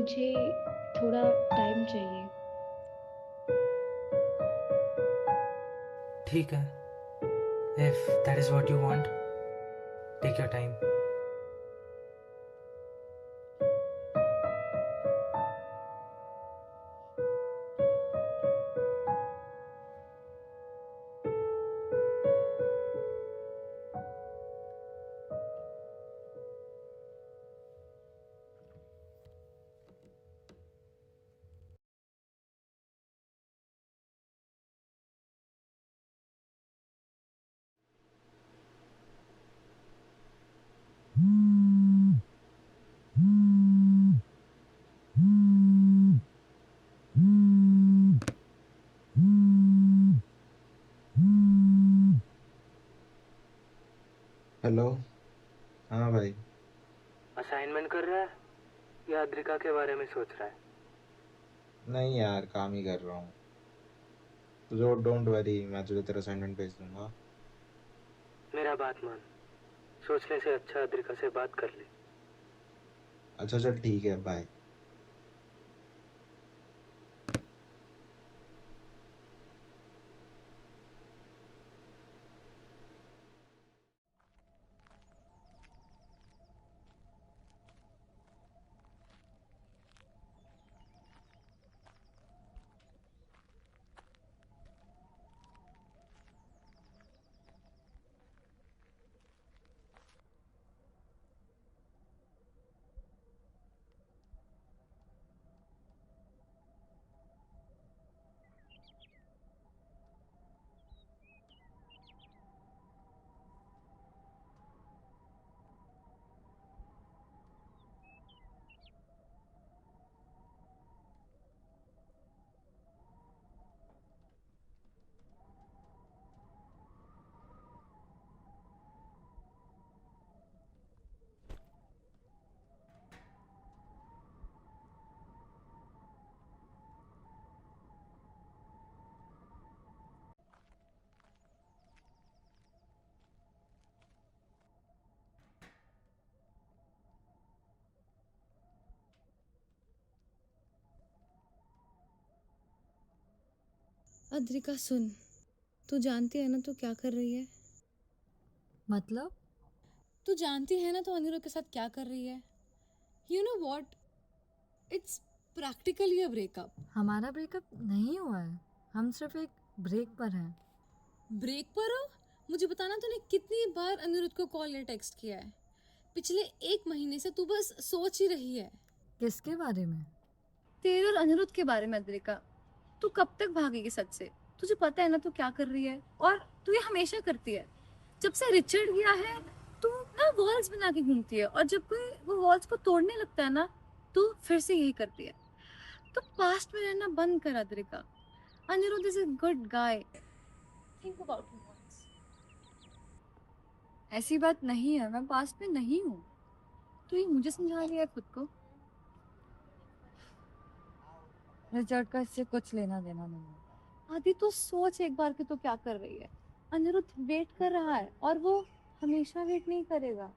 मुझे थोड़ा टाइम चाहिए। ठीक है, if that is what you want, take your time. Hello. हाँ भाई। असाइनमेंट कर रहा है या अद्रिका के बारे में सोच रहा है? नहीं यार, काम ही कर रहा हूँ। तुझे डोंट वरी, मैं तुझे तेरा असाइनमेंट भेज दूंगा। मेरा बात मान, सोचने से अच्छा अद्रिका से बात कर ले। अच्छा चल ठीक है, बाय। अद्रिका सुन, तू जानती है ना तू क्या कर रही है? मतलब? तू जानती है ना तू अनिरुद्ध के साथ क्या कर रही है? You know what, it's practically a breakup. हमारा ब्रेकअप नहीं हुआ है, हम सिर्फ एक ब्रेक पर हैं। ब्रेक पर हो? मुझे बताना तूने कितनी बार अनिरुद्ध को कॉल या टेक्स्ट किया है? पिछले 1 महीने से तू बस सोच ही रही है किसके बारे में? तेरे और अनिरुद्ध के बारे में। अद्रिका, तू कब तक भागेगी सच से? तुझे पता है ना तू क्या कर रही है, और तू ये हमेशा करती है। जब से रिचर्ड गया है तू ना वॉल्स बना के घूमती है, और जब कोई वो वॉल्स को तोड़ने लगता है ना, तू फिर से यही करती है। तो पास्ट में रहना बंद कर Adrika. Anirudh is a good guy, think about him once. ऐसी बात नहीं है, मैं पास्ट में नहीं हूँ। तू ये मुझे समझा रही है खुद को। रिचर्ड का इससे कुछ लेना देना नहीं है। आदि तो सोच एक बार कि तू क्या कर रही है। अनिरुद्ध वेट कर रहा है, और वो हमेशा वेट नहीं करेगा।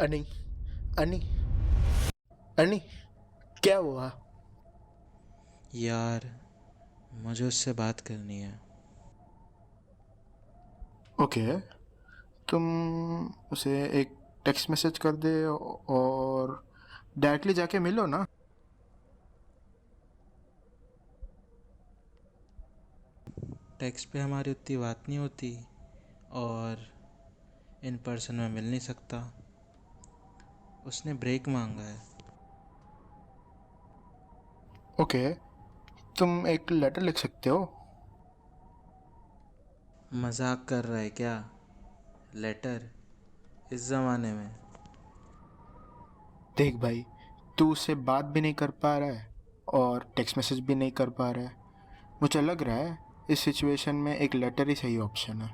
अनी, अनी, अनी, क्या हुआ? यार, मुझे उससे बात करनी है। ओके, तुम उसे एक टेक्स्ट मैसेज कर दे और डायरेक्टली जाके मिलो ना। टेक्स्ट पे हमारी उतनी बात नहीं होती और इन पर्सन में मिल नहीं सकता। उसने ब्रेक मांगा है। ओके, तुम एक लेटर लिख सकते हो। मजाक कर रहा है क्या? लेटर इस ज़माने में? देख भाई, तू उससे बात भी नहीं कर पा रहा है और टेक्स्ट मैसेज भी नहीं कर पा रहा है। मुझे लग रहा है इस सिचुएशन में एक लेटर ही सही ऑप्शन है।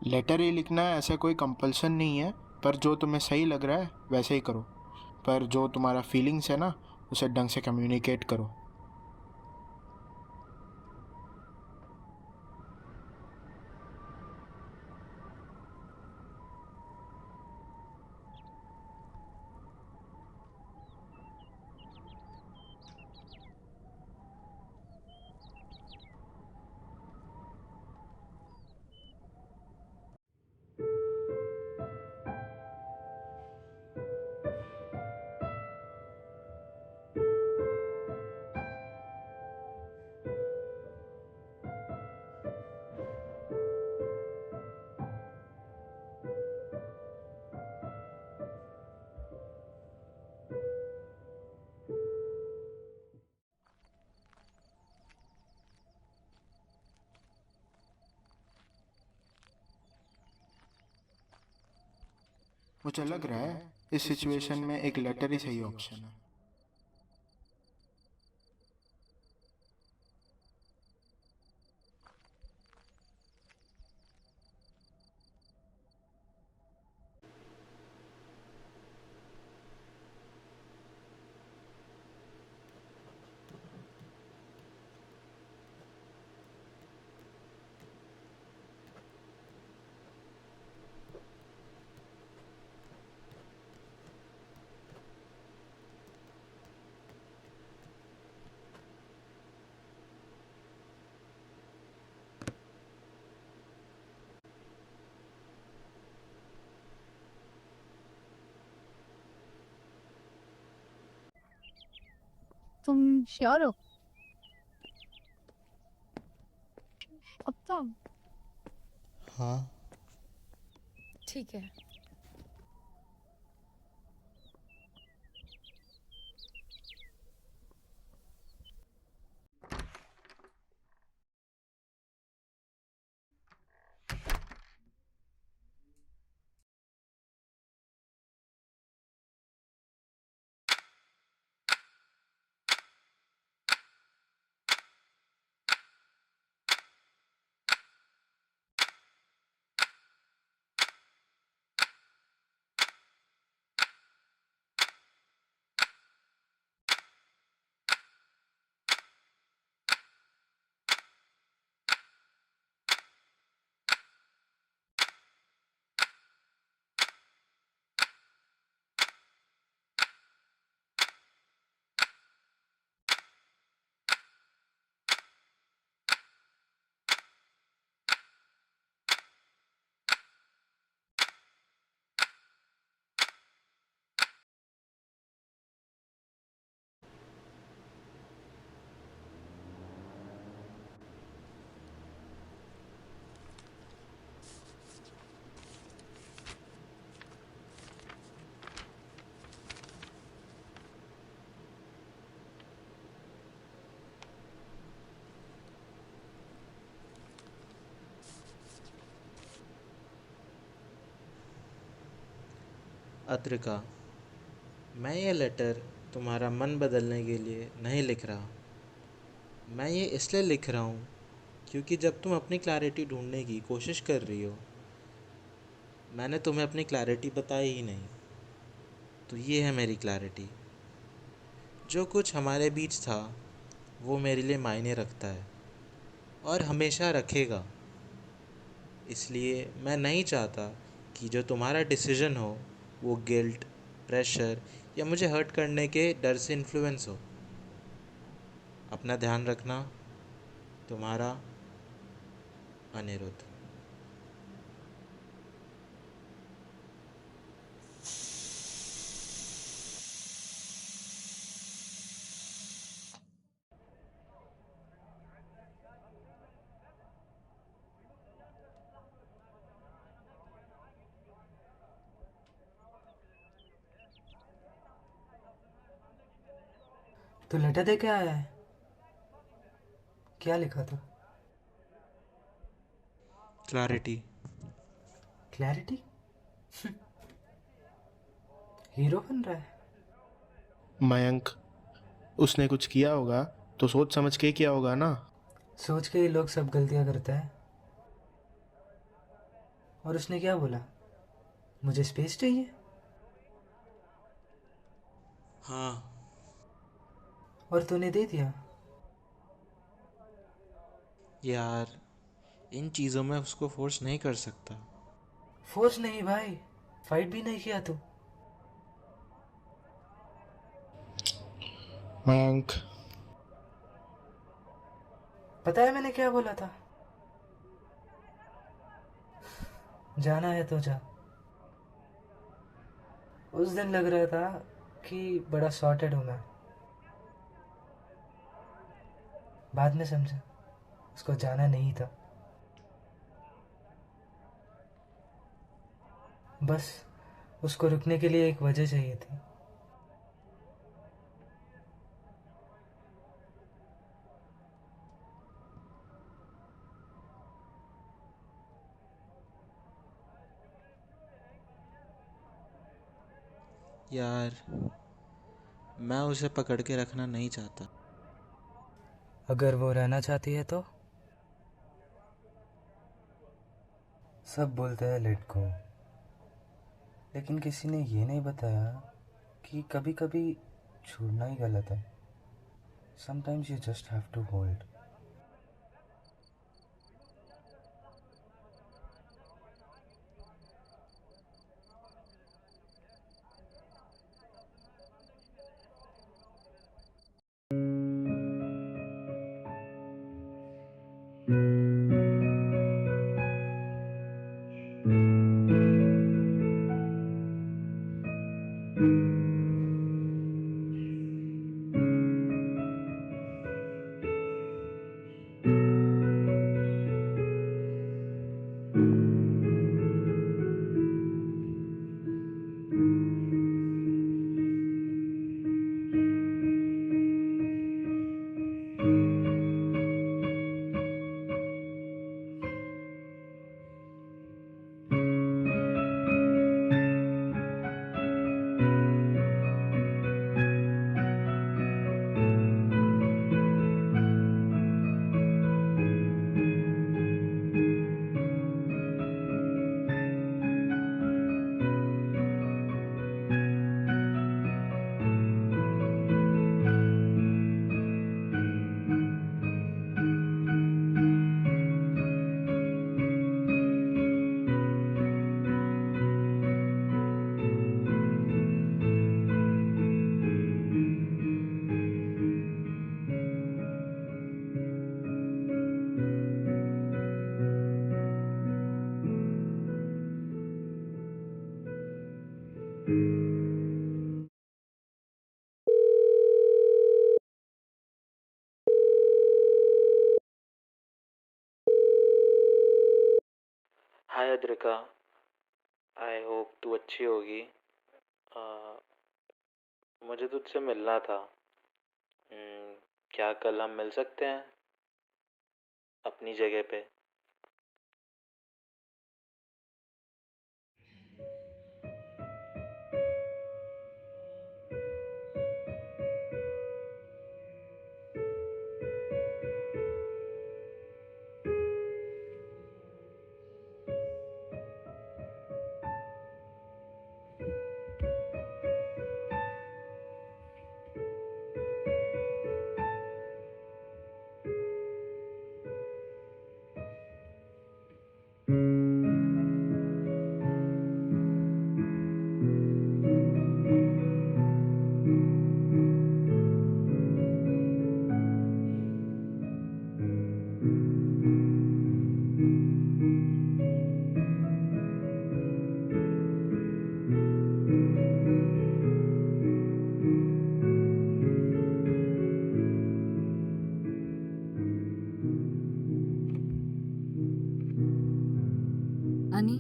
लेटर ही लिखना है ऐसा कोई कंपल्सन नहीं है, पर जो तुम्हें सही लग रहा है वैसे ही करो। पर जो तुम्हारा फीलिंग्स है ना, उसे ढंग से कम्युनिकेट करो। मुझे लग रहा है इस सिचुएशन में एक लेटर ही सही ऑप्शन है। तुम श्योर हो? अब तो हाँ। ठीक है। अद्रिका, मैं ये लेटर तुम्हारा मन बदलने के लिए नहीं लिख रहा। मैं ये इसलिए लिख रहा हूँ क्योंकि जब तुम अपनी क्लैरिटी ढूंढने की कोशिश कर रही हो, मैंने तुम्हें अपनी क्लैरिटी बताई ही नहीं। तो ये है मेरी क्लैरिटी। जो कुछ हमारे बीच था वो मेरे लिए मायने रखता है और हमेशा रखेगा। इसलिए मैं नहीं चाहता कि जो तुम्हारा डिसीजन हो वो गिल्ट, प्रेशर या मुझे हर्ट करने के डर से इन्फ्लुएंस हो। अपना ध्यान रखना। तुम्हारा अनिरुद्ध। तो लेटर दे के आया है? क्या लिखा था? क्लैरिटी। क्लैरिटी? हीरो बन रहा है। मयंक, उसने कुछ किया होगा तो सोच समझ के किया होगा ना। सोच के ही लोग सब गलतियां करते हैं। और उसने क्या बोला? मुझे स्पेस चाहिए। हाँ। और तूने दे दिया। यार, इन चीज़ों में उसको फोर्स नहीं कर सकता। फोर्स नहीं भाई, फाइट भी नहीं किया तू। मयंक, पता है मैंने क्या बोला था? जाना है तो जा। उस दिन लग रहा था कि बड़ा सॉर्टेड हूँ मैं। बाद में समझा उसको जाना नहीं था। बस उसको रुकने के लिए एक वजह चाहिए थी। यार, मैं उसे पकड़ के रखना नहीं चाहता। अगर वो रहना चाहती है तो? सब बोलते हैं लेट गो, लेकिन किसी ने ये नहीं बताया कि कभी कभी छोड़ना ही गलत है। Sometimes you just have to hold. Hi Adrika, I hope तू अच्छी होगी। मुझे तुझसे मिलना था। क्या कल हम मिल सकते हैं अपनी जगह पे? Ani,